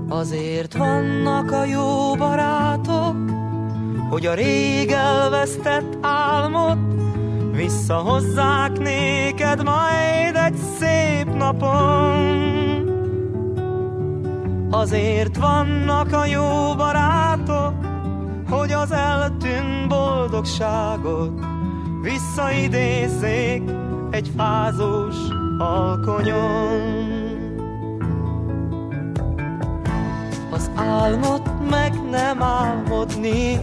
Azért vannak a jó barátok, hogy a rég elvesztett álmot visszahozzák néked majd egy szép napon. Azért vannak a jó barátok, hogy az eltűnt boldogságot visszaidézzék egy fázós alkonyon. Az álmot meg nem álmodni,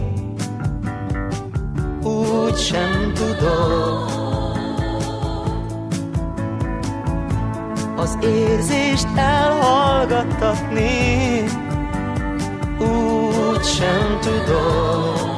úgy sem tudod. Az érzést elhallgattatni, úgy sem tudod.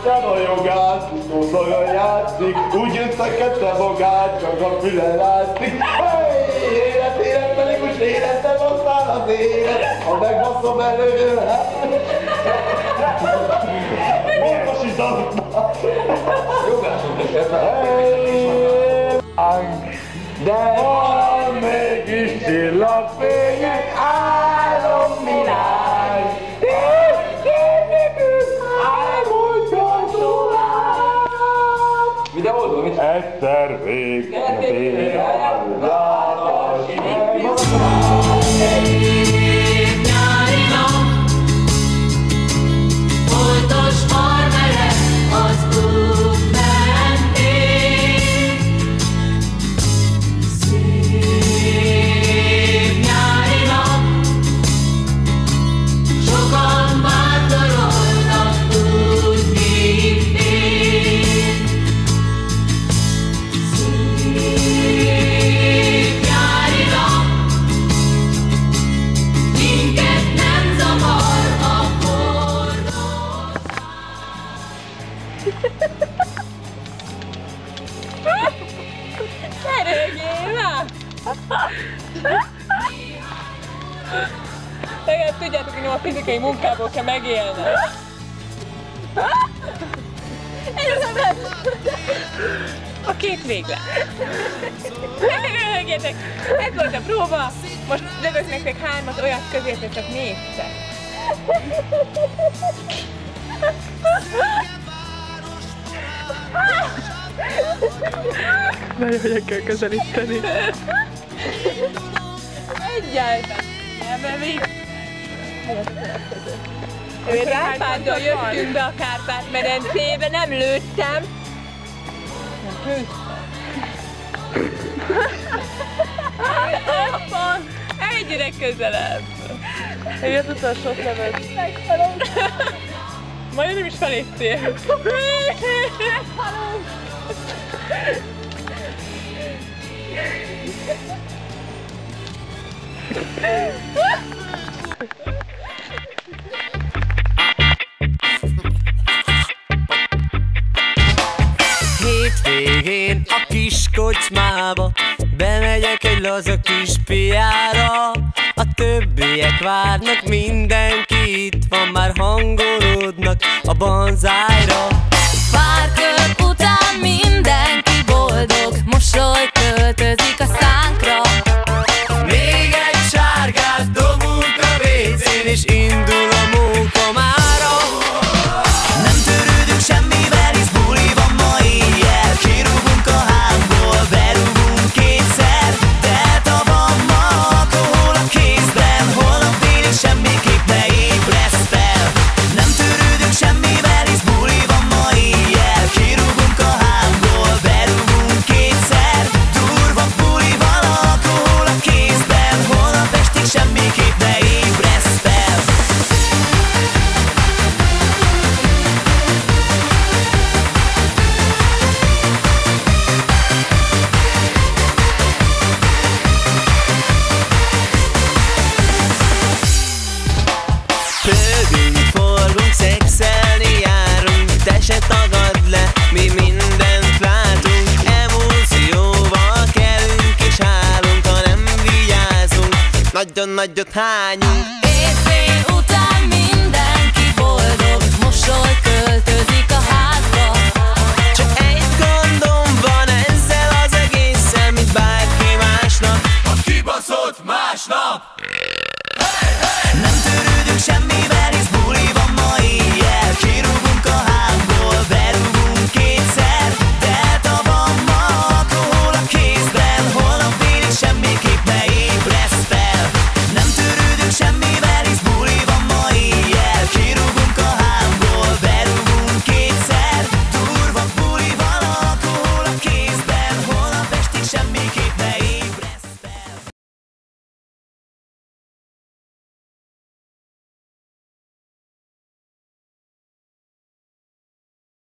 A jogát, utódlaga játszik, úgy összekedte magát, csak a füle látszik. Élet, pedig most életem aztán az élet, ha megbaszom előre. Módosítanak. Jogások esetben. De van mégis csillagfények, álomvilág. Egyszer végig látos szép nyári nap, foltos farmerek az út mentén. Szép nyári nap, sokan vándorolnak úgy, mint én. Ne rögjél már! Legalább tudjátok, hogy nem a fizikai munkából kell megélni. Ez a a két véglet. Röhögjetek! Ez volt a próba, most lövök nektek 3-at, olyat közé, hogy csak néztek. Nagyon hogyan kell közelíteni. Egyáltalán nem még. Kárpától jöttünk be a Kárpát-medencébe, nem lőttem. Nem főztem. Egyre közelebb. Egy az utolsót leved. Majdnem is feléptél. Meghalunk! Hétvégén a kis kocsmába bemegyek egy laza kis piára. A többiek várnak, mindenki itt van, már hangolódnak a banzájra. Pár kör után mindenki boldog, mosoly költözik a szánkra. Még egy sárgát dobunk a WC-n, és indul a mókamára. Nem törődünk semmivel, hisz buli van ma éjjel. Kirúgunk a hámból, berúgunk kétszer. Delta van ma, alkohol a kézben. Holnap délig semmiképp ne ébresz fel. Nem törődünk semmivel, hisz buli van ma éjjel. Kirúgunk a hámból, berúgunk kétszer. Durva buli van, alkohol a kézben. Holnap estig semmiképp ne ébresz fel. Pörgünk, forgunk, szexelni járunk, te se tagadd le, mi mindent látunk. Emócióval kelünk és állunk, ha nem vigyázunk, nagyon nagyot hányunk.